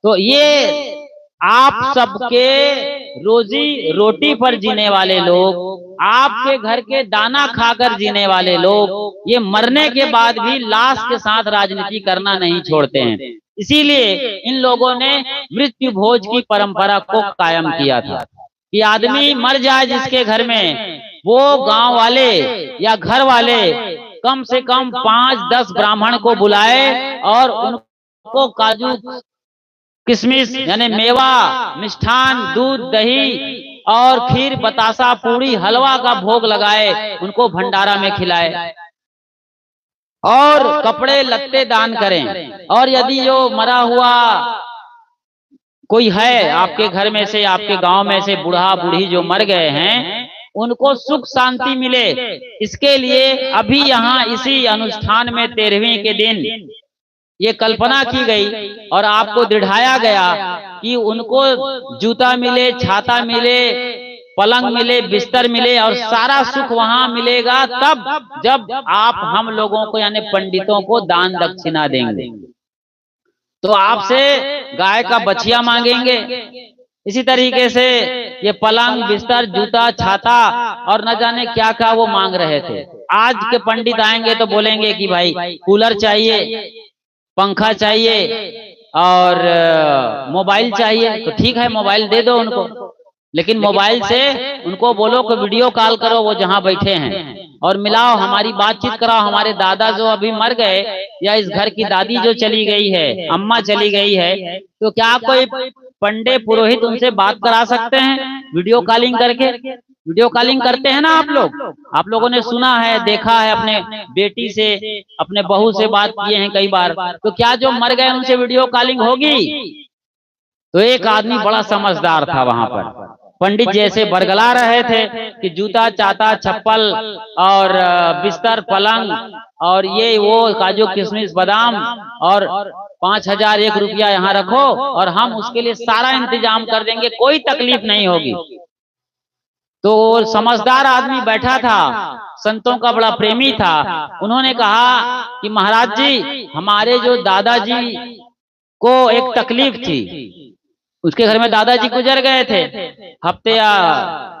तो ये आप सबके रोजी रोटी पर जीने वाले लोग, आपके घर के दाना खाकर जीने वाले लोग, ये मरने के बाद भी लाश के साथ राजनीति करना नहीं छोड़ते हैं। इसीलिए इन लोगों ने मृत्यु भोज की परंपरा को कायम किया था कि आदमी मर जाए जिसके घर में, वो गांव वाले या घर वाले कम से कम 5-10 ब्राह्मण को बुलाए और उनको काजू किशमिश यानी मेवा, मिष्ठान, दूध, दही और खीर, बतासा, पूड़ी, हलवा का भोग लगाए, उनको भंडारा में खिलाए और कपड़े लत्ते दान करें। और यदि जो मरा हुआ कोई है आपके घर में से, आपके गांव में से बूढ़ा बूढ़ी जो मर गए हैं, उनको सुख शांति मिले, इसके लिए अभी यहाँ इसी अनुष्ठान में 13वीं के दिन ये कल्पना की गई और आपको दृढ़ाया गया कि उनको जूता मिले, छाता मिले, पलंग मिले, बिस्तर मिले और सारा सुख वहां मिलेगा तब जब आप हम लोगों को यानी पंडितों को दान दक्षिणा देंगे। तो आपसे गाय का बछिया मांगेंगे, इसी तरीके से ये पलंग, बिस्तर, जूता, छाता और न जाने क्या क्या वो मांग रहे थे। आज के पंडित आएंगे तो बोलेंगे कि भाई कूलर चाहिए, पंखा चाहिए और मोबाइल चाहिए। तो ठीक है, मोबाइल दे दो उनको, लेकिन मोबाइल से उनको बोलो कि वीडियो कॉल करो वो जहां बैठे हैं और मिलाओ, हमारी बातचीत कराओ। हमारे दादा जो अभी मर गए या इस घर की दादी जो चली गई है, अम्मा चली गई है, तो क्या कोई पंडित पुरोहित उनसे बात करा सकते हैं वीडियो कॉलिंग करके? वीडियो कॉलिंग करते हैं ना आप लोगों ने सुना है, देखा है, अपने बेटी से, अपने बहू से बात किए हैं कई बार। तो क्या जो मर गए उनसे वीडियो कॉलिंग होगी? तो एक आदमी बड़ा समझदार था वहां पर, पंडित जैसे बरगला रहे थे कि जूता, चाता, चप्पल और बिस्तर, पलंग और ये वो काजू, किशमिश, बादाम और 5,001 रुपया यहाँ रखो और हम उसके लिए सारा इंतजाम कर देंगे, कोई तकलीफ नहीं होगी। तो समझदार आदमी बैठा था, संतों का बड़ा प्रेमी था। उन्होंने कहा कि महाराज जी, हमारे जो दादाजी को एक तकलीफ थी, उसके घर में दादाजी गुजर गए थे हफ्ते या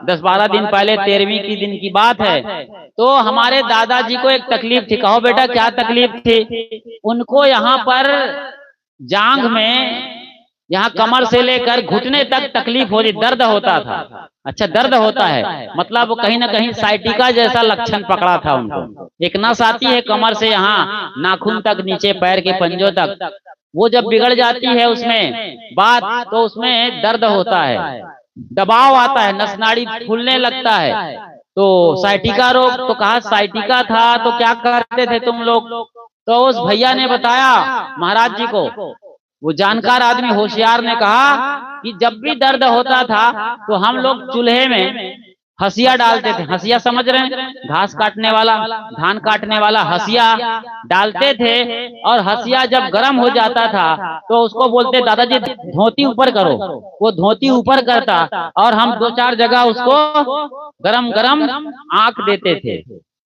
10-12 दिन पहले, 13वीं की दिन की बात है। तो हमारे दादाजी को एक तकलीफ थी। कहो बेटा क्या तकलीफ थी? उनको यहाँ पर जांघ में, यहाँ कमर से लेकर घुटने तक तकलीफ होती, दर्द होता था। अच्छा, दर्द होता है मतलब कहीं ना कहीं साइटिका जैसा लक्षण पकड़ा था उनको। एक नस आती है कमर से यहाँ नाखून तक, नीचे पैर के पंजों तक, वो जब बिगड़ जाती है उसमें बात, तो उसमें दर्द होता है, दबाव आता है, नस नाड़ी फूलने लगता है। तो साइटिका रोग, तो कहा साइटिका था तो क्या करते थे तुम लोग? तो उस भैया ने बताया महाराज जी को, वो जानकार आदमी होशियार ने कहा कि जब भी दर्द होता था तो हम लोग चूल्हे में हसिया डालते थे। हसिया समझ रहे हैं? घास काटने वाला, धान काटने वाला हसिया डालते थे और हसिया जब गर्म हो जाता था तो उसको बोलते दादाजी धोती ऊपर करो। वो धोती ऊपर करता और हम 2-4 जगह उसको गरम गरम आंक देते थे,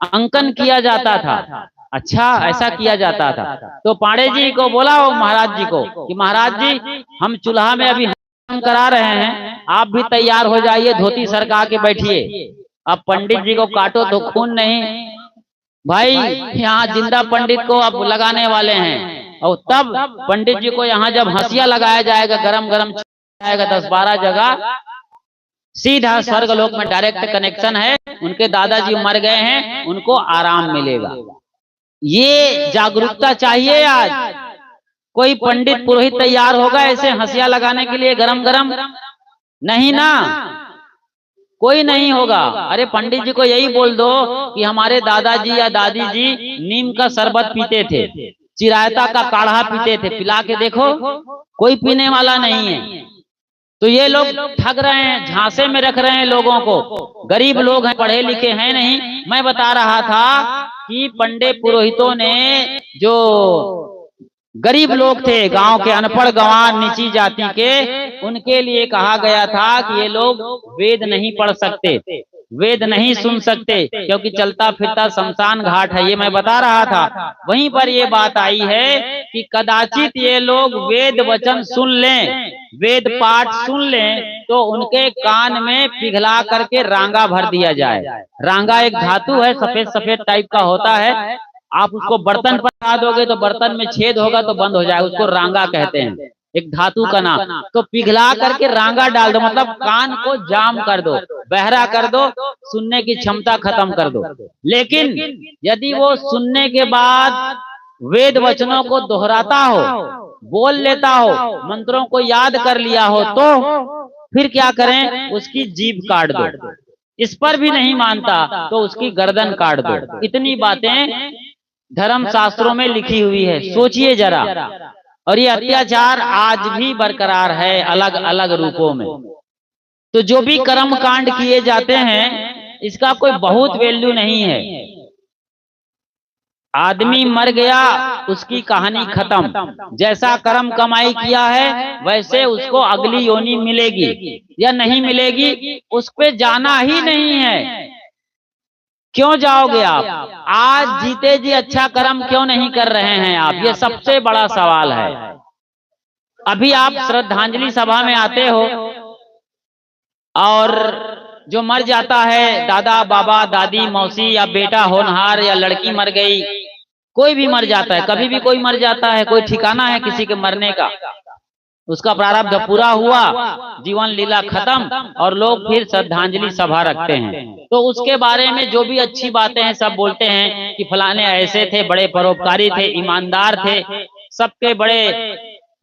अंकन किया जाता था। अच्छा, ऐसा किया जाता था। तो पांडे जी को बोला वो महाराज जी को कि महाराज जी, हम चूल्हा में अभी करा रहे हैं, आप भी तैयार हो जाइए, धोती सरका के बैठिए। अब पंडित जी को काटो तो खून नहीं भाई, यहाँ जिंदा पंडित को अब लगाने वाले हैं। और तब पंडित जी को यहाँ जब हंसिया लगाया जाएगा, गरम गरम जाएगा 10-12 जगह, सीधा स्वर्ग लोक में डायरेक्ट कनेक्शन है। उनके दादाजी मर गए हैं, उनको आराम मिलेगा। ये जागरूकता चाहिए। आज कोई पंडित पुरोहित तैयार होगा ऐसे हंसिया लगाने के लिए गरम गरम? नहीं ना, कोई नहीं होगा। अरे पंडित जी को यही बोल दो कि हमारे दादाजी या दादी जी नीम का शरबत पीते थे, चिरायता का काढ़ा पीते थे, पिला के देखो, कोई पीने वाला नहीं है। तो ये लोग ठग रहे हैं, झांसे में रख रहे हैं लोगों को। गरीब लोग हैं, पढ़े लिखे हैं नहीं। मैं बता रहा था कि पंडित पुरोहितों ने, जो गरीब लोग थे, गांव के अनपढ़ गंवार नीची जाति के, उनके लिए कहा गया था कि ये लोग वेद नहीं पढ़ सकते, वेद नहीं सुन सकते, क्योंकि चलता फिरता शमशान घाट है, ये मैं बता रहा था। वहीं पर ये बात आई है कि कदाचित ये लोग वेद वचन सुन लें, वेद पाठ सुन लें, तो उनके कान में पिघला करके रांगा भर दिया जाए। रांगा एक धातु है, सफेद सफेद टाइप का होता है। आप उसको बर्तन पर लगा दोगे तो बर्तन में छेद होगा तो बंद हो जाएगा, उसको रांगा कहते हैं, एक धातु का नाम। तो पिघला करके रांगा डाल दो, मतलब कान को जाम कर दो, बहरा कर दो, सुनने की क्षमता खत्म कर दो। लेकिन यदि वो सुनने के बाद वेद वचनों को दोहराता हो, बोल लेता हो, मंत्रों को याद कर लिया हो, तो फिर क्या करें, उसकी जीभ काट दो। इस पर भी नहीं मानता तो उसकी गर्दन काट दो। इतनी बातें धर्म शास्त्रों में लिखी हुई है, सोचिए जरा। और ये अत्याचार आज भी बरकरार है अलग अलग रूपों में। तो जो भी कर्म कांड किए जाते हैं, इसका कोई बहुत वैल्यू नहीं है। आदमी मर गया, उसकी कहानी खत्म। जैसा कर्म कमाई किया है वैसे उसको अगली योनि मिलेगी या नहीं मिलेगी, उस पे जाना ही नहीं है। क्यों जाओगे आप? आज जीते जी अच्छा कर्म क्यों नहीं कर रहे हैं आप? ये सबसे बड़ा सवाल है। अभी आप श्रद्धांजलि सभा में आते हो और जो मर जाता है, दादा बाबा दादी मौसी या बेटा होनहार या लड़की मर गई, कोई भी मर जाता है, कभी भी कोई मर जाता है, कोई ठिकाना है किसी के मरने का? उसका प्रारब्ध पूरा हुआ, जीवन लीला खत्म, और लोग फिर श्रद्धांजलि सभा रखते हैं। तो उसके बारे में जो भी अच्छी बातें हैं सब बोलते हैं कि फलाने ऐसे थे, बड़े परोपकारी थे, ईमानदार थे, सबके बड़े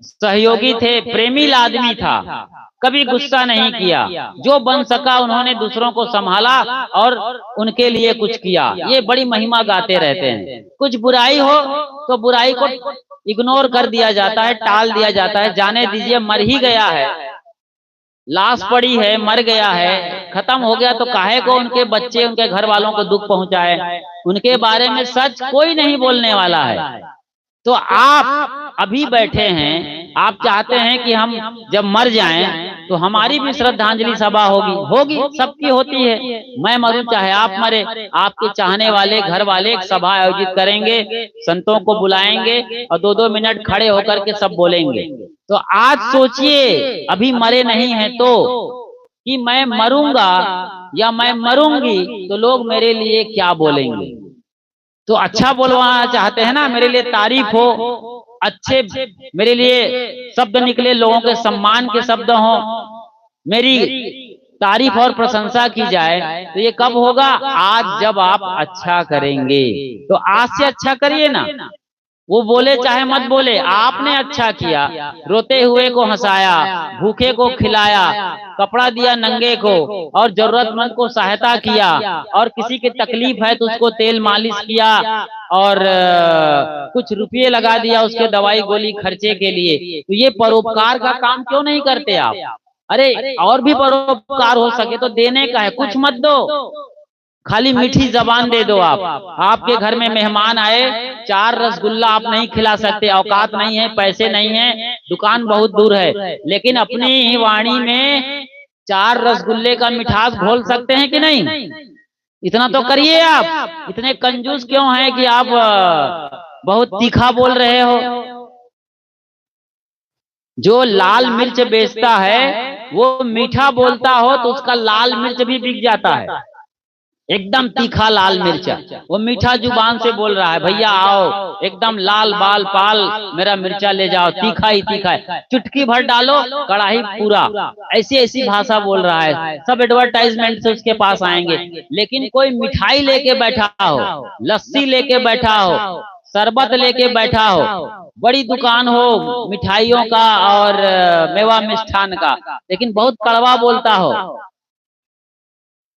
सहयोगी थे, प्रेमी आदमी था, कभी गुस्सा नहीं किया, जो बन सका उन्होंने दूसरों को संभाला और उनके लिए कुछ किया। ये बड़ी महिमा गाते रहते हैं। कुछ बुराई हो तो बुराई को इग्नोर कर दिया जाता है, टाल दिया जाता है, जाने दीजिए, मर ही गया है, लाश पड़ी है, मर गया है, खत्म हो गया, तो काहे को उनके बच्चे उनके घर वालों को दुख पहुंचाए? उनके बारे में सच कोई नहीं बोलने वाला है। तो आप अभी बैठे हैं, आप चाहते हैं कि हम जब मर जाएं तो हमारी भी श्रद्धांजलि सभा होगी, सबकी होती है। मैं मरूं चाहे आप मरे, आपके चाहने वाले घर वाले एक सभा आयोजित करेंगे, संतों को बुलाएंगे और 2-2 मिनट खड़े होकर के सब बोलेंगे। तो आज सोचिए, अभी मरे नहीं हैं तो, कि मैं मरूंगा या मैं मरूंगी तो लोग मेरे लिए क्या बोलेंगे। तो अच्छा बोलवाना चाहते हैं ना, मेरे लिए तारीफ हो, अच्छे मेरे लिए शब्द निकले, लोगों के सम्मान के शब्द हों, मेरी तारीफ और प्रशंसा की जाए। तो ये कब होगा? आज जब आप अच्छा करेंगे। तो आज से अच्छा करिए ना, वो बोले चाहे मत बोले, आपने अच्छा किया, रोते हुए को हंसाया, भूखे को खिलाया, कपड़ा दिया नंगे को, और जरूरतमंद को सहायता किया, और किसी की तकलीफ है तो उसको तेल मालिश किया, और कुछ रुपये लगा दिया उसके दवाई गोली खर्चे के लिए। तो ये परोपकार का काम क्यों नहीं करते आप? अरे और भी परोपकार हो सके तो देने का है, कुछ मत दो, खाली मीठी जबान दे दो। आपके घर में मेहमान आए, 4 रसगुल्ला आप नहीं खिला सकते, औकात नहीं है, पैसे नहीं है, दुकान बहुत दूर है, लेकिन अपनी ही वाणी में 4 रसगुल्ले का मिठास घोल सकते हैं कि नहीं? इतना तो करिए आप। इतने कंजूस क्यों हैं कि आप बहुत तीखा बोल रहे हो? जो लाल मिर्च बेचता है वो मीठा बोलता हो तो उसका लाल मिर्च भी बिक जाता है, एकदम तीखा लाल मिर्चा। वो मीठा जुबान से बोल रहा है, भैया आओ, एकदम लाल बाल पाल मेरा मिर्चा ले जाओ, तीखा ही तीखा है, चुटकी भर डालो कड़ाही पूरा, ऐसी ऐसी भाषा बोल रहा है। सब एडवर्टाइजमेंट से उसके पास आएंगे। लेकिन कोई मिठाई लेके बैठा हो, लस्सी लेके बैठा हो, शरबत लेके बैठा हो, बड़ी दुकान हो मिठाइयों का और मेवा मिष्ठान का, लेकिन बहुत कड़वा बोलता हो,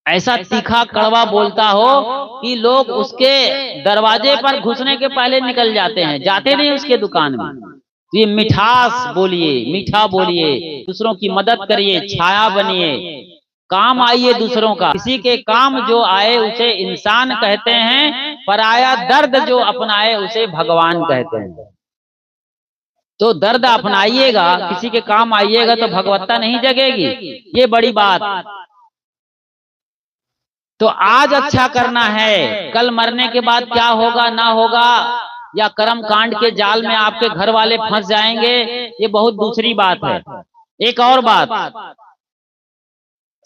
ऐसा तीखा कड़वा बोलता हो कि लोग उसके दरवाजे पर घुसने के पहले निकल जाते हैं, जाते नहीं उसके दुकान में। तो ये मिठास बोलिए, मीठा बोलिए, दूसरों की मदद करिए, छाया बनिए, काम आइए दूसरों का। किसी के काम जो आए उसे इंसान कहते हैं, पराया दर्द जो अपनाए उसे भगवान कहते हैं। तो दर्द अपनाइएगा, किसी के काम आइएगा तो भगवत्ता नहीं जगेगी। ये बड़ी बात तो आज अच्छा करना है, कल मरने के बाद क्या होगा ना होगा, या कर्म कांड के जाल में आपके घर वाले फंस जाएंगे, ये बहुत दूसरी बात है। एक और बात,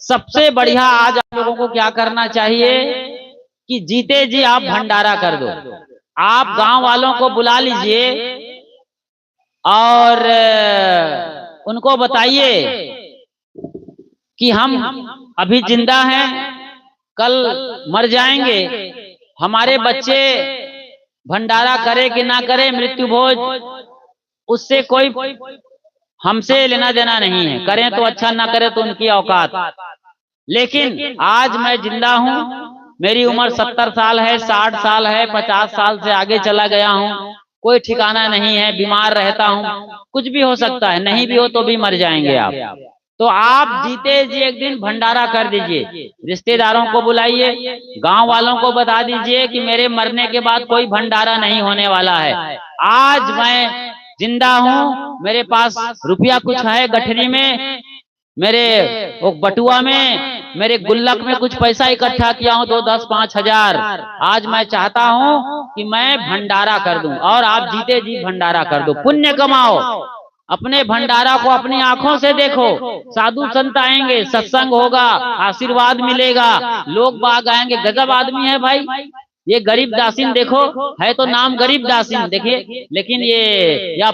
सबसे बढ़िया आज आप लोगों को क्या करना चाहिए कि जीते जी आप भंडारा कर दो। आप गांव वालों को बुला लीजिए और उनको बताइए कि हम अभी जिंदा हैं, कल मर जाएंगे, हमारे बच्चे भंडारा करे कि ना करे, मृत्यु भोज, उससे कोई हमसे लेना देना नहीं है, करें तो अच्छा, ना करें तो उनकी औकात। लेकिन आज मैं जिंदा हूं, मेरी उम्र 70 साल है, 60 साल है, 50 साल से आगे चला गया हूं, कोई ठिकाना नहीं है, बीमार रहता हूं, कुछ भी हो सकता है, नहीं भी हो तो भी मर जाएंगे आप। तो आप जीते जी एक दिन भंडारा कर दीजिए, रिश्तेदारों को बुलाइए, गांव वालों को बता दीजिए कि मेरे मरने के बाद कोई भंडारा नहीं होने वाला है, आज मैं जिंदा हूं, मेरे पास रुपया कुछ है गठरी में, मेरे वो बटुआ में, मेरे गुल्लक में कुछ पैसा इकट्ठा किया हूं, 2, 10, 5,000, आज मैं चाहता हूं कि मैं भंडारा कर दूं, और आप जीते जी भंडारा कर दो, पुण्य कमाओ, अपने भंडारा को अपनी आंखों से देखो, साधु संत आएंगे, सत्संग होगा, आशीर्वाद मिलेगा, लोग बाग आएंगे, गजब आदमी है भाई ये गरीब दासीन, देखो है तो नाम गरीब दासीन देखिए, लेकिन ये या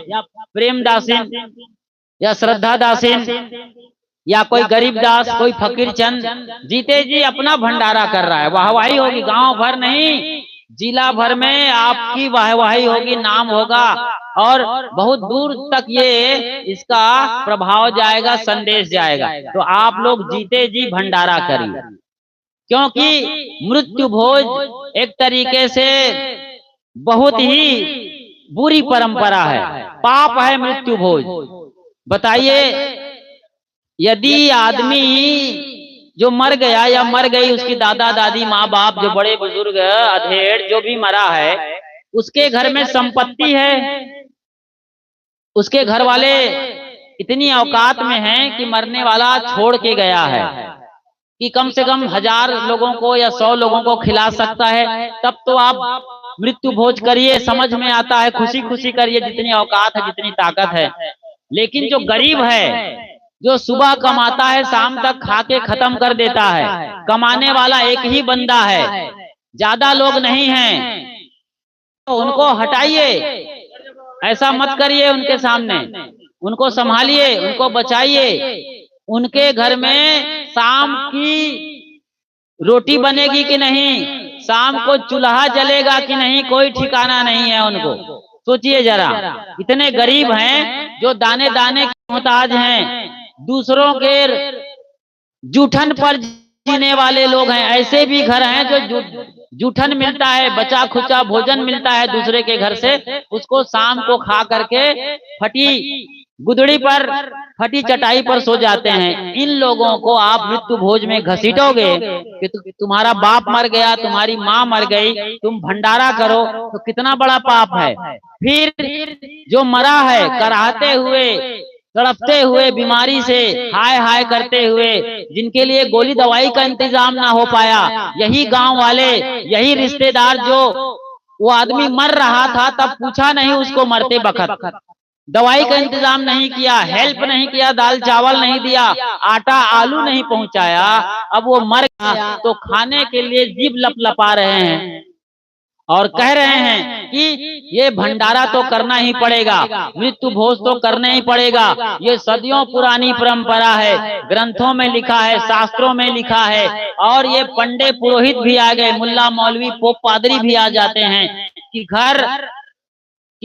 प्रेम दासीन या श्रद्धा दासीन या कोई गरीब दास, कोई फकीर चंद, जीते जी अपना भंडारा कर रहा है, वाहवाही होगी, गांव भर नहीं जिला भर में आपकी वाहवाही होगी, नाम होगा, और बहुत दूर तक ये इसका प्रभाव जाएगा, संदेश जाएगा। तो आप लोग जीते जी भंडारा करिए, क्योंकि मृत्यु भोज एक तरीके से बहुत ही बुरी परंपरा है, पाप है मृत्यु भोज। बताइए, यदि आदमी जो मर गया या मर गई, उसकी दादा दादी माँ बाप, जो बड़े बुजुर्ग अधेड़ जो भी मरा है, उसके घर में संपत्ति है, उसके घर वाले इतनी औकात में हैं कि मरने वाला छोड़ के गया है कि कम से कम 1000 लोगों को या 100 लोगों को खिला सकता है, तब तो आप मृत्यु भोज करिए, समझ में आता है, खुशी खुशी करिए, जितनी औकात है, जितनी ताकत है। लेकिन जो गरीब है, जो सुबह कमाता है, शाम तक खा के खत्म कर देता है, कमाने वाला एक ही बंदा है, ज्यादा लोग नहीं हैं, तो उनको हटाइए, ऐसा मत करिए उनके सामने, उनको संभालिए, उनको बचाइए। उनके घर में शाम की रोटी बनेगी कि नहीं, शाम को चूल्हा जलेगा कि नहीं, कोई ठिकाना नहीं है उनको। सोचिए जरा, इतने गरीब हैं जो दाने दाने के मोहताज हैं, दूसरों के जूठन पर जीने वाले लोग हैं, ऐसे भी घर हैं जो जूठन मिलता है, बचा खुचा भोजन मिलता है दूसरे के घर से, उसको शाम को खा करके फटी गुदड़ी पर, फटी चटाई पर सो जाते हैं। इन लोगों को आप मृत्यु भोज में घसीटोगे कि तुम्हारा बाप मर गया, तुम्हारी माँ मर गई, तुम भंडारा करो, तो कितना बड़ा पाप है। फिर जो मरा है कराहते हुए, तड़पते हुए, बीमारी से हाय हाय करते हुए, जिनके लिए गोली दवाई का इंतजाम ना हो पाया, यही गांव वाले, यही रिश्तेदार, जो वो आदमी मर रहा था तब पूछा नहीं उसको मरते वक्त, दवाई का इंतजाम नहीं किया, हेल्प नहीं किया, दाल चावल नहीं दिया, आटा आलू नहीं पहुंचाया, अब वो मर गया तो खाने के लिए जीभ लपलपा रहे हैं और कह रहे हैं कि ये भंडारा तो करना ही पड़ेगा, मृत्यु भोज तो करना ही पड़ेगा, ये सदियों पुरानी परंपरा है, ग्रंथों में लिखा है, शास्त्रों में लिखा है, और ये पंडे पुरोहित भी आ गए, मुल्ला मौलवी पोप पादरी भी आ जाते हैं कि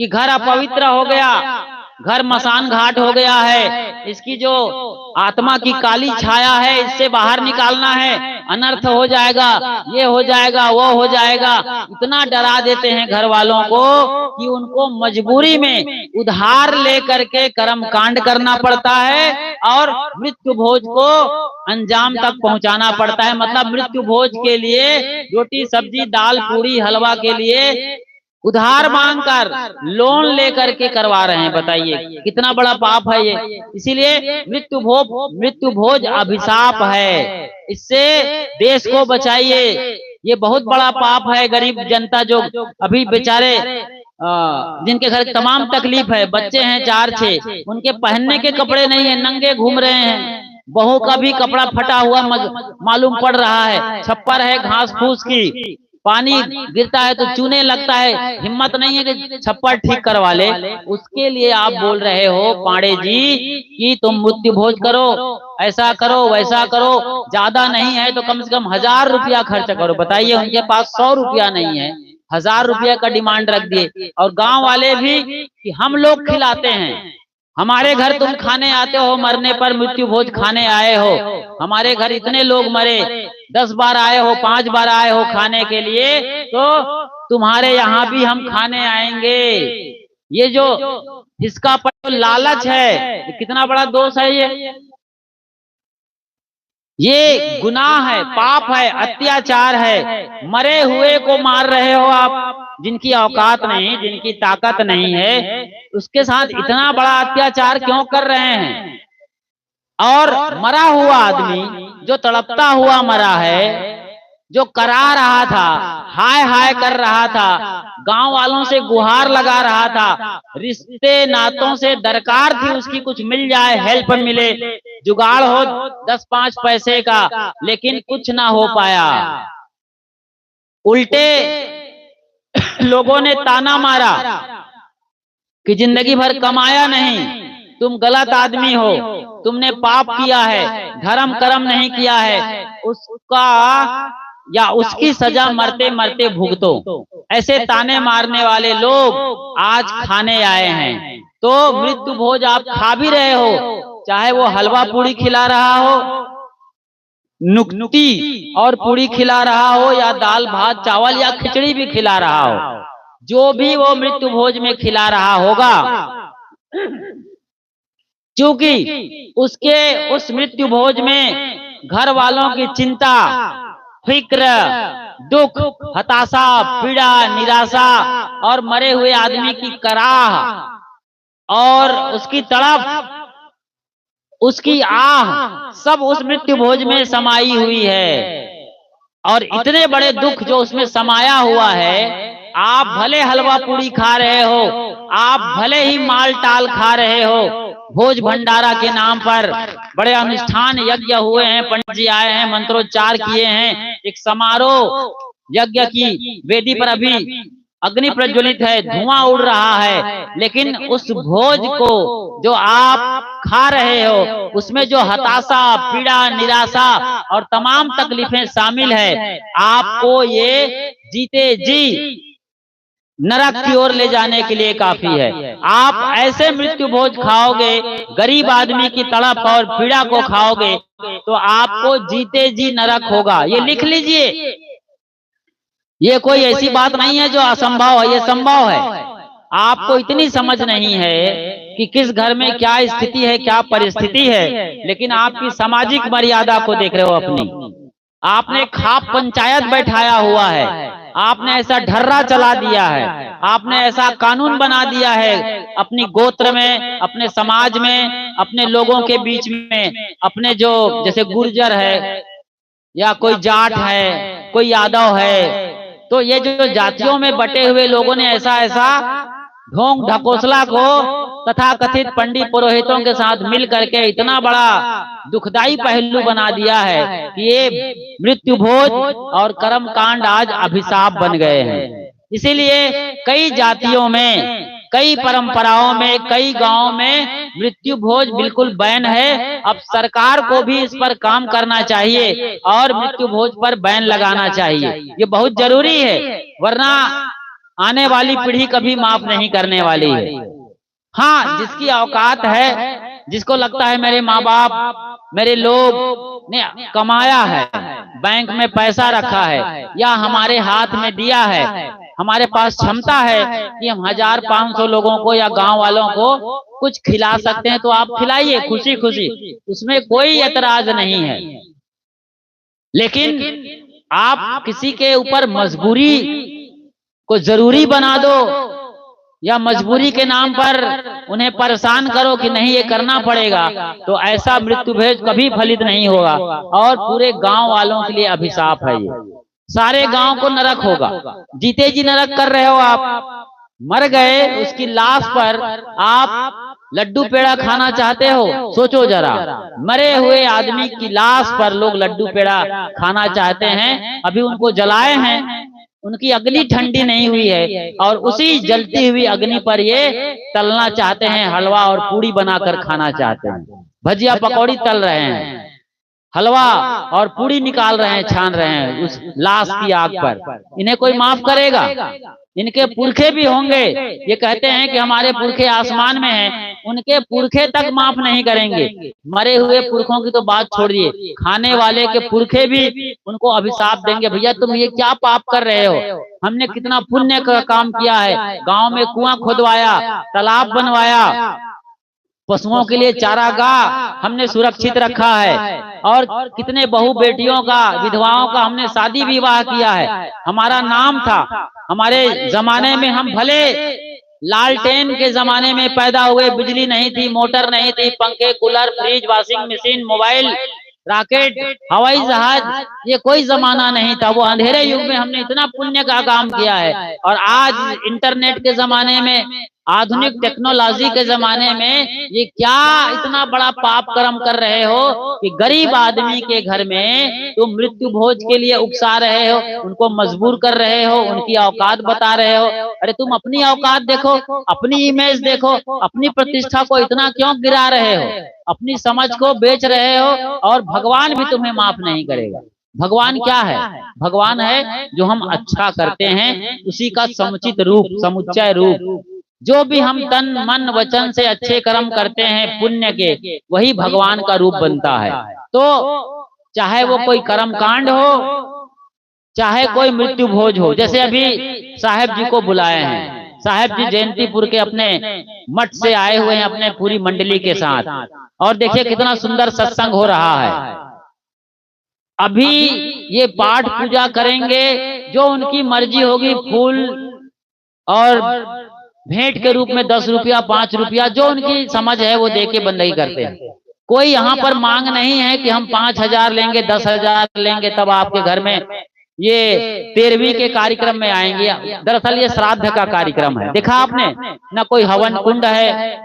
घर अपवित्र हो गया, घर मसान घाट हो गया है, इसकी जो आत्मा की काली छाया है इससे बाहर निकालना है, अनर्थ हो जाएगा, ये हो जाएगा, वो हो जाएगा, इतना डरा देते हैं घर वालों को कि उनको मजबूरी में उधार लेकर के कर्म कांड करना पड़ता है और मृत्यु भोज को अंजाम तक पहुंचाना पड़ता है। मतलब मृत्यु भोज के लिए रोटी सब्जी दाल पूरी हलवा के लिए उधार मांगकर, लोन लेकर के करवा रहे हैं। बताइए कितना बड़ा पाप है ये। इसीलिए मृत्यु भोज अभिशाप है, इससे देश को बचाइए। ये बहुत बड़ा पाप है। गरीब जनता जो अभी बेचारे जिनके घर तमाम तकलीफ है, बच्चे हैं 4-6, उनके पहनने के कपड़े नहीं है, नंगे घूम रहे हैं। बहू का भी कपड़ा फटा हुआ मालूम पड़ रहा है, छप्पर है घास फूस की, पानी गिरता है तो चूने लगता है, हिम्मत नहीं है कि छप्पर ठीक करवा ले। उसके लिए आप बोल रहे हो पांडे जी कि तुम मृत्यु भोज करो, ऐसा करो वैसा करो, ज्यादा नहीं है तो कम से कम 1000 रुपया खर्च करो। बताइए उनके पास 100 रुपया नहीं है, 1000 रुपया का डिमांड रख दिए। और गांव वाले भी कि हम लोग खिलाते हैं, हमारे घर तुम खाने आते हो, मरने पर मृत्यु भोज खाने आए हो, हमारे घर इतने लोग मरे, 10 बार आए हो, 5 बार आए हो खाने के लिए, तो तुम्हारे यहाँ भी हम खाने आएंगे। ये जो इसका पर लालच है, कितना बड़ा दोष है ये गुनाह है, पाप है, अत्याचार है। मरे हुए को मार रहे हो आप, जिनकी औकात नहीं, जिनकी ताकत नहीं है, उसके साथ इतना बड़ा अत्याचार क्यों कर रहे हैं। और मरा हुआ आदमी जो तड़पता हुआ मरा है, जो करा रहा था, हाय हाय कर रहा था, गांव वालों से गुहार लगा रहा था, रिश्ते नातों से दरकार थी उसकी कुछ मिल जाए, हेल्प मिले, जुगाड़ हो 10-5 पैसे का, लेकिन कुछ ना हो पाया। उल्टे लोगों ने ताना मारा कि जिंदगी भर कमाया नहीं, तुम गलत आदमी हो, तुमने पाप किया है, धर्म कर्म नहीं किया है, उसका या उसकी सजा मरते मरते भुगतो। ऐसे ताने मारने वाले लोग आज खाने आए हैं। तो मृत्यु भोज आप खा भी रहे हो, चाहे वो हलवा पूड़ी खिला रहा हो, नुक्ती और पूड़ी खिला रहा हो, या दाल भात चावल या खिचड़ी भी खिला रहा हो, जो भी वो मृत्यु भोज में खिला रहा होगा, क्योंकि उसके उस मृत्यु भोज में घर वालों की चिंता, फिक्र, दुख, हताशा, पीड़ा, निराशा और मरे हुए आदमी की कराह और उसकी तड़प, उसकी आह, सब उस मृत्यु भोज में समाई हुई है। और इतने बड़े दुख जो उसमें समाया हुआ है, आप भले हलवा पूड़ी खा रहे हो, आप भले ही माल टाल खा रहे हो, भोज भंडारा के नाम पर बड़े अनुष्ठान यज्ञ हुए हैं, पंडित जी आए हैं, मंत्रोच्चार किए हैं, एक समारोह यज्ञ की वेदी पर अभी अग्नि प्रज्वलित है, धुआं उड़ रहा है, लेकिन उस भोज को जो आप खा रहे हो, उसमें जो हताशा, पीड़ा, निराशा और तमाम तकलीफें शामिल है, आपको ये जीते जी नरक की ओर ले जाने के लिए काफी है। आप ऐसे मृत्यु भोज खाओगे, गरीब आदमी की तड़प और पीड़ा को खाओगे, तो आपको जीते जी नरक होगा। ये लिख लीजिए, ये कोई ऐसी बात नहीं है जो असंभव है, ये संभव है। आपको इतनी समझ नहीं है कि किस घर में क्या स्थिति है, क्या परिस्थिति है, लेकिन आपकी सामाजिक मर्यादा को देख रहे हो अपनी। आपने खाप पंचायत बैठाया हुआ है, आपने ऐसा ढर्रा चला दिया है, आपने ऐसा कानून बना दिया है अपनी गोत्र में, अपने समाज में, अपने लोगों के बीच में, अपने जो जैसे गुर्जर है या कोई जाट है, कोई यादव है, तो ये जो जातियों में बटे हुए लोगों ने ऐसा ऐसा ढोंग ढकोसला को तथाकथित पंडित पुरोहितों के साथ मिल करके इतना बड़ा दुखदाई पहलू बना दिया है कि ये मृत्यु भोज और कर्म कांड आज अभिशाप बन गए हैं। इसीलिए कई जातियों में, कई परंपराओं में, कई गांवों में मृत्यु भोज बिल्कुल बैन है। अब सरकार को भी इस पर काम करना चाहिए और मृत्यु भोज पर बैन लगाना चाहिए, ये बहुत जरूरी है, वरना आने वाली पीढ़ी कभी माफ नहीं करने वाली है। हाँ, जिसकी औकात है, जिसको लगता है मेरे माँ बाप, मेरे लोग ने कमाया है, बैंक में पैसा रखा है या हमारे हाथ में दिया है, हमारे पास क्षमता है कि हम 1000-500 लोगों को या गांव वालों को कुछ खिला सकते हैं, तो आप खिलाइए खुशी खुशी, उसमें कोई एतराज नहीं है। लेकिन आप किसी के ऊपर मजबूरी कोई जरूरी बना दो या मजबूरी के नाम पर उन्हें परेशान करो कि नहीं ये करना पड़ेगा, तो ऐसा मृत्यु भेद कभी फलित नहीं होगा और पूरे गांव वालों के लिए अभिशाप है। ये सारे गांव को नरक होगा। जीते जी नरक कर रहे हो आप, मर गए उसकी लाश पर आप लड्डू पेड़ा खाना चाहते हो? सोचो जरा, मरे हुए आदमी की लाश पर लोग लड्डू पेड़ा खाना चाहते हैं। अभी उनको जलाए हैं, उनकी अग्नि ठंडी नहीं हुई है और उसी जलती हुई अग्नि पर ये तलना चाहते हैं, हलवा और पूड़ी बनाकर खाना चाहते हैं। भजिया पकौड़ी तल रहे हैं, हलवा और पूड़ी निकाल रहे हैं, छान रहे हैं उस लाश की आग पर। इन्हें कोई माफ करेगा? इनके पुरखे भी होंगे। ये कहते हैं कि हमारे पुरखे आसमान में हैं, उनके पुरखे तक माफ नहीं करेंगे। मरे हुए पुरखों की तो बात छोड़िए, खाने वाले के पुरखे भी उनको अभिशाप देंगे, भैया तुम ये क्या पाप कर रहे हो? हमने कितना पुण्य का काम किया है, गांव में कुआं खुदवाया, तालाब बनवाया, पशुओं के लिए चारागाह हमने सुरक्षित रखा है और कितने बहू बेटियों का, विधवाओं का हमने शादी विवाह किया है। हमारा नाम था। हमारे जमाने में हम भले लालटेन के जमाने में पैदा हुए, बिजली नहीं थी, मोटर नहीं थी, पंखे, cooler, fridge, washing machine, mobile, rocket, हवाई जहाज, ये कोई जमाना नहीं था। वो अंधेरे युग में हमने इतना पुण्य का काम किया है और आज इंटरनेट के जमाने में, आधुनिक टेक्नोलॉजी के जमाने में ये क्या इतना बड़ा पाप कर्म कर रहे हो कि गरीब आदमी के घर में तुम मृत्यु भोज के लिए उकसा रहे हो, उनको मजबूर कर रहे हो, उनकी औकात बता रहे हो। अरे तुम अपनी औकात देखो, अपनी इमेज देखो, अपनी प्रतिष्ठा को इतना क्यों गिरा रहे हो? अपनी समझ को बेच रहे हो और भगवान भी तुम्हें माफ नहीं करेगा। भगवान क्या है? भगवान है जो हम अच्छा करते हैं उसी का समुचित रूप, समुच्चय रूप। जो भी हम तन मन वचन से अच्छे कर्म करते हैं पुण्य के, वही भगवान का रूप बनता है। तो चाहे वो कोई कर्म कांड हो, चाहे कोई मृत्यु भोज हो। जैसे अभी साहेब जी को बुलाए हैं, साहेब जी जयंतीपुर के अपने मठ से आए हुए हैं अपने पूरी मंडली के साथ, और देखिए कितना सुंदर सत्संग हो रहा है। अभी ये पाठ पूजा करेंगे, जो उनकी मर्जी होगी, फूल और भेंट के रूप में 10 रुपया 5 रुपया जो उनकी समझ है वो देके बंदगी करते हैं। कोई यहाँ पर मांग नहीं है कि हम 5,000 लेंगे, 10,000 लेंगे तब आपके घर में ये 13वीं के कार्यक्रम में आएंगे। दरअसल ये श्राद्ध का कार्यक्रम है। देखा आपने, ना कोई हवन कुंड है,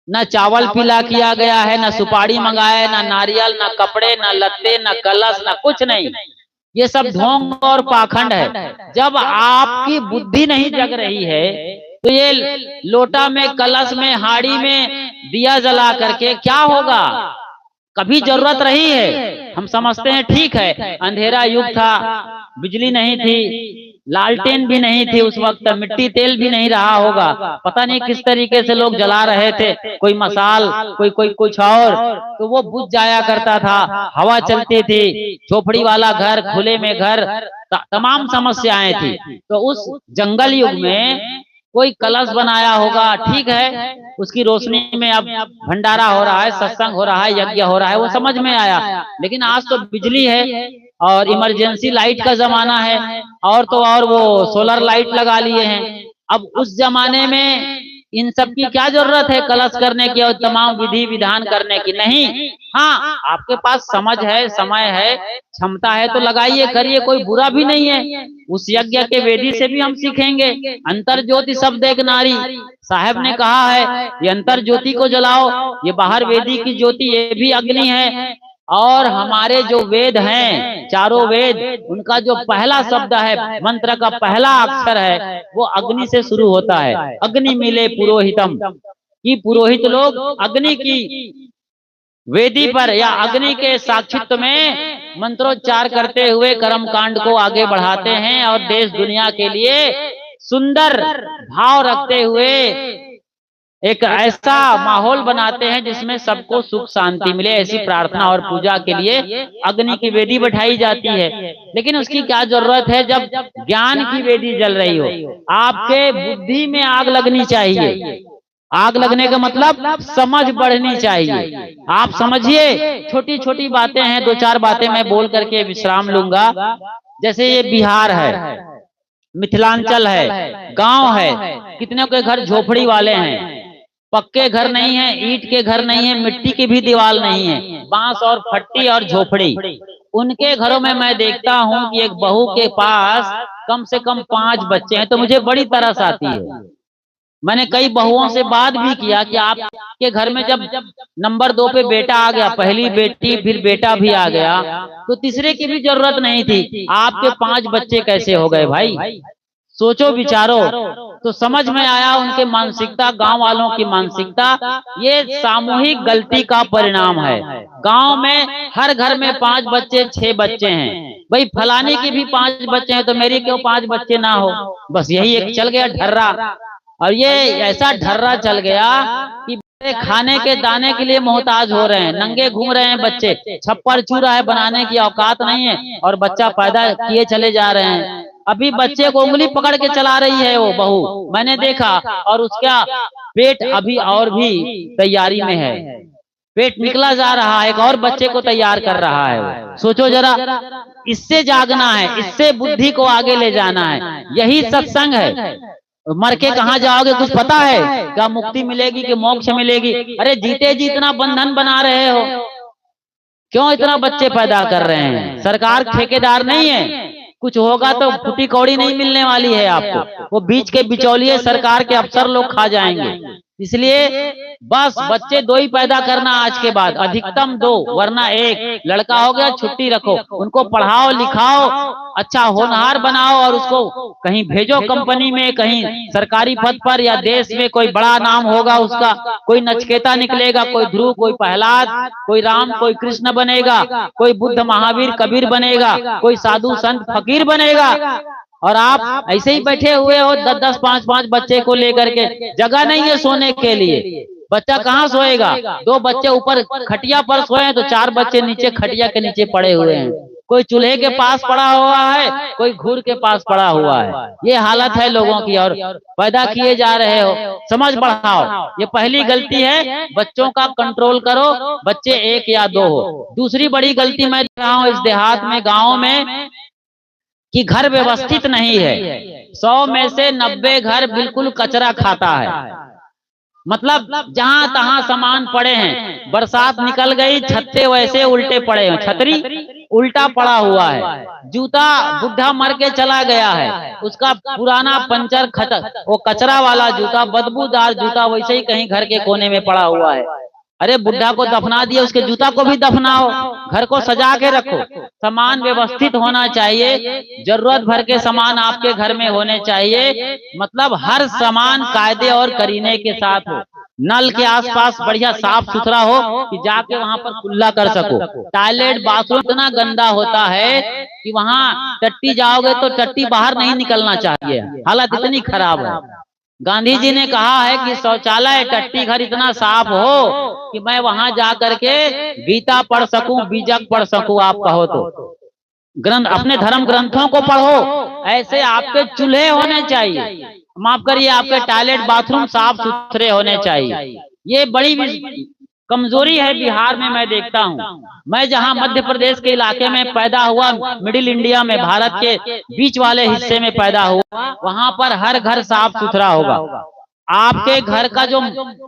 ना चावल पीला किया गया है, ना सुपारी मंगाया है, ना नारियल, ना कपड़े, ना लत्ते, ना कलश, ना कुछ नहीं। ये सब ढोंग और पाखंड है। जब आपकी बुद्धि नहीं जग रही है तो ये लोटा में, कलश में, हाड़ी में दिया जला करके क्या होगा? कभी जरूरत रही है? हम समझते हैं ठीक है, अंधेरा युग था, बिजली नहीं थी, लालटेन भी नहीं थी उस वक्त, मिट्टी तेल भी नहीं रहा होगा, पता नहीं किस तरीके से लोग जला रहे थे, कोई मसाल, कोई कुछ और, तो वो बुझ जाया करता था। हवा चलती थी, झोपड़ी वाला घर, खुले में घर, तमाम समस्याएं थी। तो उस जंगल युग में कोई कलश बनाया होगा, ठीक है, उसकी रोशनी में अब भंडारा हो रहा है, सत्संग हो रहा है, यज्ञ हो रहा है, वो समझ में आया। लेकिन आज तो बिजली है और इमरजेंसी लाइट का जमाना है, और तो और वो सोलर लाइट लगा लिए हैं। अब उस जमाने में इन सब की क्या जरूरत है, कलश करने की और तमाम विधि विधान करने की? नहीं। हाँ, आपके पास समझ है, समय है, क्षमता है तो लगाइए, करिए, कोई बुरा भी नहीं है। उस यज्ञ के वेदी से भी हम सीखेंगे। अंतर ज्योति सब देख नारी, साहब ने कहा है ये अंतर ज्योति को जलाओ, ये बाहर वेदी की ज्योति, ये भी अग्नि है। और हमारे जो वेद हैं, चारों वेद, उनका जो पहला शब्द है, मंत्र का पहला अक्षर है, वो अग्नि से शुरू होता है। अग्नि मिले पुरोहितम, कि पुरोहित लोग अग्नि की वेदी पर या अग्नि के साक्षित्व में मंत्रोच्चार करते हुए कर्म कांड को आगे बढ़ाते हैं और देश दुनिया के लिए सुंदर भाव रखते हुए एक ऐसा माहौल बनाते हैं जिसमें सबको सुख शांति मिले। ऐसी प्रार्थना और पूजा के लिए अग्नि की वेदी बैठाई जाती है। लेकिन उसकी क्या जरूरत है जब ज्ञान की वेदी जल रही हो? आपके बुद्धि में आग लगनी चाहिए। आग लगने का मतलब समझ बढ़नी चाहिए। आप समझिए, छोटी छोटी बातें हैं, 2-4 बातें मैं बोल करके विश्राम लूंगा। जैसे ये बिहार है, मिथिलांचल है, गांव है, कितने के घर झोपड़ी वाले हैं, पक्के घर नहीं है, ईंट के घर नहीं है, मिट्टी की भी दीवार नहीं है, बांस और फट्टी और झोपड़ी। उनके घरों में मैं देखता हूं कि एक बहू के पास कम से कम 5 बच्चे हैं, तो मुझे बड़ी तरस आती है। मैंने कई बहुओं से बात भी किया कि आपके घर में जब नंबर 2 पे बेटा आ गया, पहली बेटी फिर बेटा भी आ गया, तो तीसरे की भी जरूरत नहीं थी, आपके 5 बच्चे कैसे हो गए भाई? सोचो विचारो। तो समझ में आया उनके मानसिकता, गांव वालों की मानसिकता, ये सामूहिक गलती का परिणाम है। गांव में हर घर में 5 बच्चे 6 बच्चे हैं, भाई फलाने के भी 5 बच्चे हैं तो मेरी क्यों 5 बच्चे ना हो? बस यही एक चल गया ढर्रा। और ये ऐसा ढर्रा चल गया कि खाने के दाने के लिए मोहताज हो रहे हैं, नंगे घूम रहे हैं बच्चे, छप्पर चूरा है, बनाने की औकात नहीं है और बच्चा पैदा किए चले जा रहे हैं। अभी बच्चे को उंगली पकड़ के चला रही है वो बहू, मैंने देखा, और उसका पेट अभी और भी तैयारी में है, पेट निकला जा रहा है, एक और बच्चे को तैयार कर रहा है वो। सोचो जरा, इससे जागना है, इससे बुद्धि को आगे ले जाना है, यही सत्संग है। मर के कहाँ जाओगे कुछ पता है क्या? मुक्ति मिलेगी कि मोक्ष मिलेगी? अरे जीते जी इतना बंधन बना रहे हो, क्यों इतना बच्चे पैदा कर रहे हैं? सरकार ठेकेदार नहीं है, कुछ होगा तो फूटी कौड़ी नहीं मिलने वाली है आपको, वो बीच के बिचौलिए सरकार के अफसर लोग खा जाएंगे। इसलिए बस बच्चे 2 ही पैदा करना आज के बाद, अधिकतम 2, वरना 1। लड़का हो गया छुट्टी रखो, उनको पढ़ाओ लिखाओ, अच्छा होनहार बनाओ और उसको कहीं भेजो कंपनी में, कहीं सरकारी पद पर, या देश में कोई बड़ा नाम होगा उसका, कोई नचकेता निकलेगा, कोई ध्रुव, कोई प्रहलाद, कोई राम, कोई कृष्ण बनेगा, कोई बुद्ध महावीर कबीर बनेगा, कोई साधु संत फकीर बनेगा। और आप ऐसे ही बैठे हुए हो 10-10, 5-5 बच्चे को लेकर के, जगह नहीं है सोने के लिए, बच्चा कहाँ सोएगा? 2 बच्चे ऊपर खटिया पर सोए तो 4 बच्चे नीचे खटिया के नीचे पड़े हुए हैं, कोई चूल्हे के पास पड़ा हुआ है, कोई घूर के पास पड़ा हुआ है। ये हालत है लोगों की, और पैदा किए जा रहे हो। समझ बढ़ाओ, ये पहली गलती है, बच्चों का कंट्रोल करो, बच्चे 1 या 2 हो। दूसरी बड़ी गलती मैं देख रहा हूँ इस देहात में, गाँव में, कि घर व्यवस्थित नहीं है। 100 में से 90 घर बिल्कुल कचरा खाता है, मतलब जहां तहां सामान पड़े हैं, बरसात निकल गई, छत्ते वैसे उल्टे पड़े हैं, छतरी उल्टा पड़ा हुआ है, जूता बुढ़ा मर के चला गया है, उसका पुराना पंचर खत्म, वो कचरा वाला जूता, बदबूदार जूता वैसे ही कहीं घर के कोने में पड़ा हुआ है। अरे बुढ़ा को दफना दिया, उसके जूता को भी दफनाओ, घर को सजा के रखो। सामान व्यवस्थित होना चाहिए, जरूरत भर के सामान आपके घर में होने चाहिए, मतलब हर सामान कायदे और करीने के साथ हो। नल के आसपास बढ़िया साफ सुथरा हो कि जाके वहां पर कुल्ला कर सको। टॉयलेट बाथरूम इतना गंदा होता है कि वहां टट्टी जाओगे तो टट्टी बाहर नहीं निकलना चाहिए, हालत इतनी खराब है। गांधी जी ने कहा है कि शौचालय टट्टी घर इतना साफ हो कि मैं वहां जा करके गीता पढ़ सकूं, बीजक पढ़ सकूं। आप कहो तो ग्रंथ, अपने धर्म ग्रंथों को पढ़ो। ऐसे आपके चूल्हे होने चाहिए, माफ करिए, आपके टॉयलेट बाथरूम साफ सुथरे होने चाहिए। ये बड़ी कमजोरी है बिहार में, मैं देखता हूँ। मैं जहाँ मध्य प्रदेश के इलाके में पैदा हुआ, मिडिल इंडिया में, भारत के बीच वाले हिस्से में पैदा हुआ, वहां पर हर घर साफ सुथरा होगा। आपके घर का जो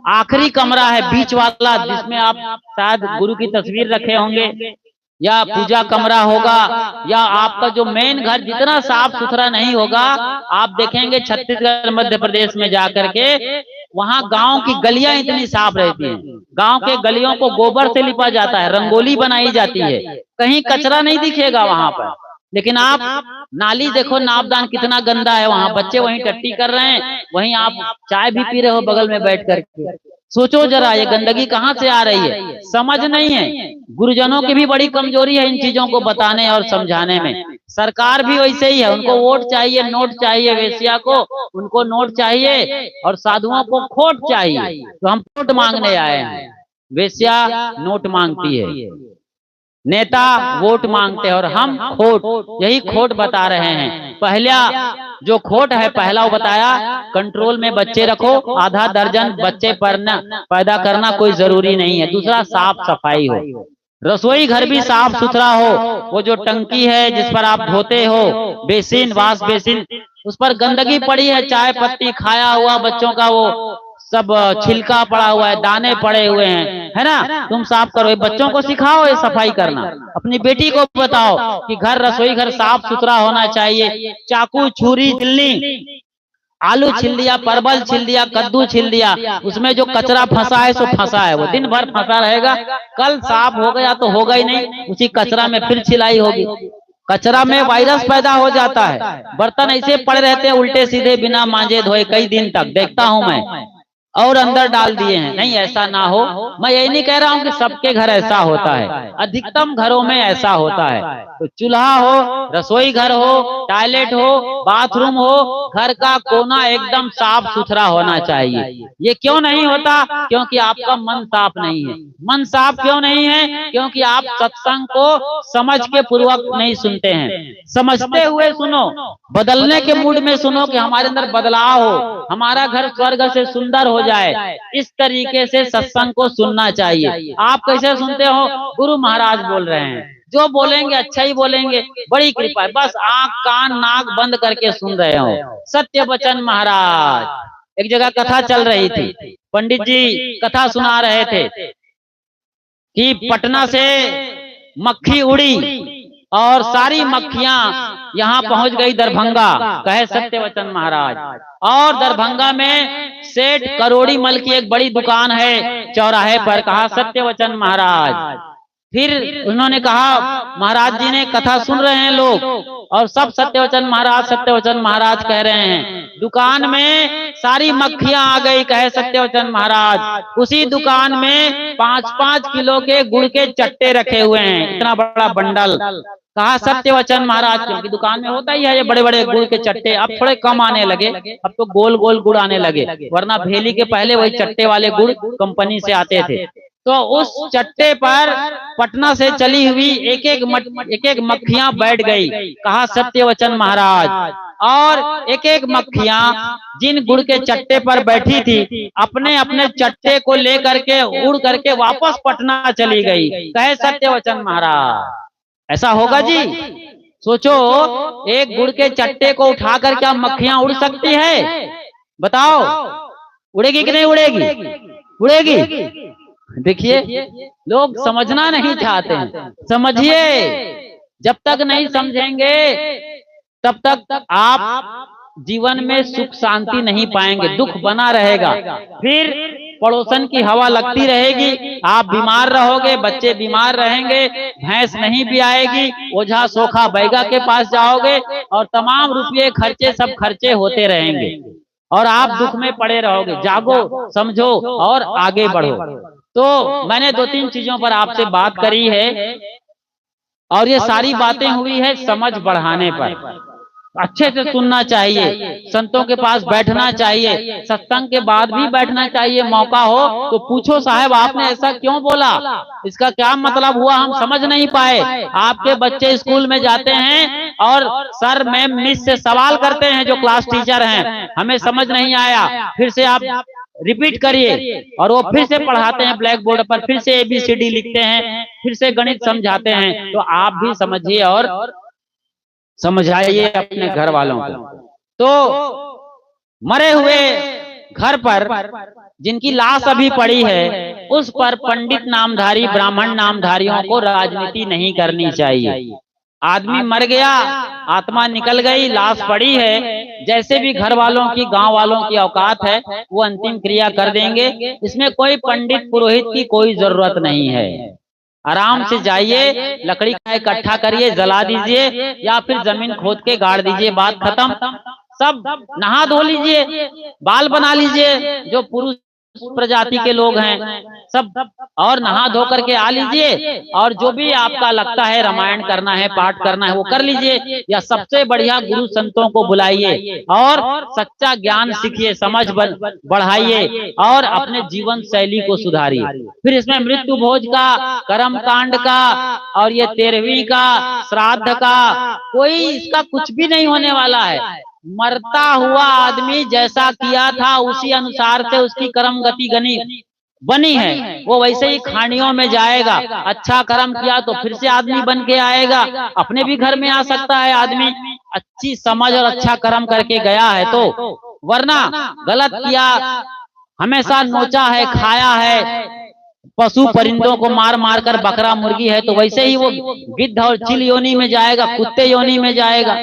आखिरी कमरा है बीच वाला, जिसमें आप शायद गुरु की तस्वीर रखे होंगे, या पूजा कमरा होगा, या आपका जो मेन घर जितना साफ सुथरा नहीं होगा, आप देखेंगे छत्तीसगढ़ मध्य प्रदेश में जाकर के, वहां गांव की गलियां इतनी साफ रहती हैं, गांव के गलियों को गोबर से लिपा जाता है, रंगोली बनाई जाती है, कहीं कचरा नहीं दिखेगा वहां पर। लेकिन आप नाली देखो, नापदान कितना गंदा है, वहां बच्चे वहीं टट्टी कर रहे हैं, वहीं आप चाय भी पी रहे हो बगल में बैठ करके। सोचो जरा, ये गंदगी कहाँ से आ रही है? समझ नहीं है। गुरुजनों की भी बड़ी कमजोरी है इन चीजों को बताने और समझाने में। सरकार भी वैसे ही है, उनको वोट चाहिए, नोट चाहिए, वेश्या को उनको नोट चाहिए और साधुओं को खोट चाहिए। तो हम वोट मांगने आए हैं, वेश्या नोट मांगती है, नेता वोट मांगते हैं और हम खोट, यही खोट बता रहे हैं। पहला जो खोट है, पहला वो बताया, कंट्रोल में बच्चे रखो, आधा दर्जन बच्चे पैदा करना कोई जरूरी नहीं है। दूसरा, साफ सफाई हो, रसोई घर भी साफ सुथरा हो, वो जो टंकी है जिस पर आप धोते हो, बेसिन, वाश बेसिन, उस पर गंदगी पड़ी है, चाय पत्ती खाया हुआ बच्चों का वो सब छिलका पड़ा हुआ है, दाने पड़े हुए हैं, है ना। तुम साफ करो, ये बच्चों को सिखाओ ये सफाई करना। अपनी बेटी को बताओ कि घर, रसोई घर साफ सुथरा होना चाहिए। चाकू छुरी छिलनी, आलू छिल दिया, परवल छिल दिया, कद्दू छिल दिया, उसमें जो कचरा फंसा है सो फंसा है, वो दिन भर फंसा रहेगा। कल साफ हो गया तो होगा ही नहीं, उसी कचरा में फिर छिलाई होगी। कचरा में वायरस पैदा हो जाता है। बर्तन ऐसे पड़े रहते हैं उल्टे सीधे, बिना मांजे धोए, कई दिन तक देखता हूं मैं, और अंदर डाल दिए हैं। नहीं, ऐसा ना हो। मैं यही नहीं कह रहा हूं कि सबके घर ऐसा होता है, अधिकतम घरों में ऐसा होता है। तो चूल्हा हो, रसोई घर हो, टॉयलेट हो, बाथरूम हो, घर का कोना एकदम साफ सुथरा होना चाहिए। ये क्यों नहीं होता? क्योंकि आपका मन साफ नहीं है। मन साफ क्यों नहीं है? क्योंकि आप सत्संग को समझ के पूर्वक नहीं सुनते हैं। समझते हुए सुनो, बदलने के मूड में सुनो कि हमारे अंदर बदलाव हो, हमारा घर स्वर्ग से सुंदर हो जाए। इस तरीके से सत्संग को सुनना चाहिए। आप कैसे सुनते हो? गुरु महाराज बोल रहे हैं, जो बोलेंगे अच्छा ही बोलेंगे, बड़ी कृपा है। बस आंख कान नाक बंद करके सुन रहे हो। सत्य वचन महाराज, एक जगह कथा चल रही थी, पंडित जी कथा सुना रहे थे कि पटना से मक्खी उड़ी और सारी मक्खियां यहाँ पहुंच गई दरभंगा, कहे सत्यवचन महाराज। और दरभंगा में सेठ करोड़ी मल की एक बड़ी दुकान है चौराहे पर, कहा सत्यवचन महाराज। फिर उन्होंने कहा, महाराज जी ने कथा सुन रहे हैं लोग और सब सत्यवचन महाराज सत्यवचन महाराज कह रहे हैं। दुकान में सारी मक्खियां आ गई, कहे सत्यवचन महाराज। उसी दुकान में 5-5 किलो के गुड़ के चट्टे रखे हुए हैं, इतना बड़ा बंडल। कहा सत्यवचन महाराज, क्योंकि दुकान में होता ही है ये बड़े बड़े गुड़ के चट्टे। अब थोड़े कम आने लगे, अब तो गोल गोल गुड़ आने लगे, वरना भेली के पहले वही चट्टे वाले गुड़ कंपनी से आते थे। तो उस चट्टे पर पटना से चली हुई एक एक मक्खियां बैठ गई, कहा सत्यवचन महाराज। और एक एक मक्खियां जिन गुड़ के चट्टे पर बैठी थी, अपने अपने चट्टे को लेकर के उड़ करके वापस पटना चली गई, कहे सत्यवचन महाराज। ऐसा होगा जी? सोचो, एक गुड़ के चट्टे को उठा कर क्या मक्खियां उड़ सकती है? बताओ, उड़ेगी कि नहीं उड़ेगी? उड़ेगी। देखिए, लोग समझना नहीं चाहते हैं। समझिए, जब तक नहीं समझेंगे तब तक आप जीवन में सुख शांति नहीं पाएंगे, दुख बना रहेगा। फिर पड़ोसन की हवा लगती रहेगी, आप बीमार रहोगे, बच्चे बीमार रहेंगे, भैंस नहीं भी आएगी, ओझा सोखा बैगा के पास जाओगे और तमाम रुपये खर्चे सब खर्चे होते रहेंगे और आप दुख में पड़े रहोगे। जागो, समझो और आगे बढ़ो। तो मैंने 2-3 चीजों पर आपसे बात करी है और ये सारी बातें हुई है समझ बढ़ाने पर। अच्छे से सुनना चाहिए, संतों के पास बैठना चाहिए, सत्संग के बाद भी बैठना चाहिए। मौका हो तो पूछो, साहब आपने ऐसा क्यों बोला, इसका क्या मतलब हुआ, हम समझ नहीं पाए। आपके बच्चे स्कूल में जाते हैं और सर मैम मिस से सवाल करते हैं, जो क्लास टीचर हैं, हमें समझ नहीं आया, फिर से आप रिपीट करिए, और वो फिर से पढ़ाते हैं ब्लैक बोर्ड पर, फिर से ABCD लिखते हैं, फिर से गणित समझाते हैं। तो आप भी समझिए और समझाइए अपने घर वालों को। तो मरे हुए घर पर जिनकी लाश अभी पड़ी है, उस पर पंडित नामधारी ब्राह्मण नामधारियों को राजनीति नहीं करनी चाहिए। आदमी मर गया, आत्मा निकल गई, लाश पड़ी है, जैसे भी घर वालों की गांव वालों की औकात है वो अंतिम क्रिया कर देंगे। इसमें कोई पंडित पुरोहित की कोई जरूरत नहीं है। आराम से जाइए, लकड़ी का इकट्ठा करिए, जला दीजिए या फिर जमीन खोद के गाड़ दीजिए, बात खत्म। सब नहा धो लीजिए, बाल बना लीजिए, जो पुरुष प्रजाति के लोग हैं सब, और नहा धो करके आ लीजिए, और जो भी आपका लगता है रामायण करना है, पाठ करना है, वो कर लीजिए, या सबसे बढ़िया गुरु संतों को बुलाइए और सच्चा ज्ञान सीखिए, समझ बढ़ाइए और अपने जीवन शैली को सुधारिए। फिर इसमें मृत्यु भोज का, कर्म कांड का और ये 13वीं का, श्राद्ध का, कोई इसका कुछ भी नहीं होने वाला है। मरता हुआ आदमी जैसा किया था उसी अनुसार से उसकी कर्म गति बनी है, वो वैसे ही खानियों में जाएगा। अच्छा कर्म किया तो फिर से आदमी बन के आएगा, अपने भी घर में आ सकता है आदमी, अच्छी समझ और अच्छा कर्म करके गया है तो, वरना गलत किया, हमेशा नोचा है, खाया है, पशु परिंदों को मार मार कर बकरा मुर्गी है, तो वैसे ही वो गिद्ध और चिल योनि में जाएगा, कुत्ते योनि में जाएगा,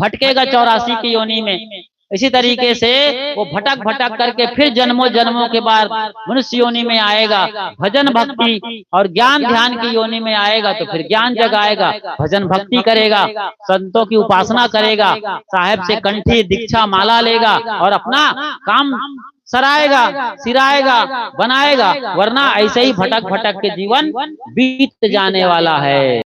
भटकेगा 84 की योनि में। इसी तरीके से वो भटक भटक करके फिर जन्मों जन्मों के बाद मनुष्य योनि में आएगा, भजन भक्ति और ज्ञान ध्यान की योनि में आएगा, तो फिर ज्ञान जगाएगा, भजन भक्ति करेगा, संतों की उपासना करेगा, साहेब से कंठी दीक्षा माला लेगा और अपना काम सराएगा, सिराएगा, बनाएगा, वरना ऐसे ही भटक भटक के जीवन बीत जाने वाला है।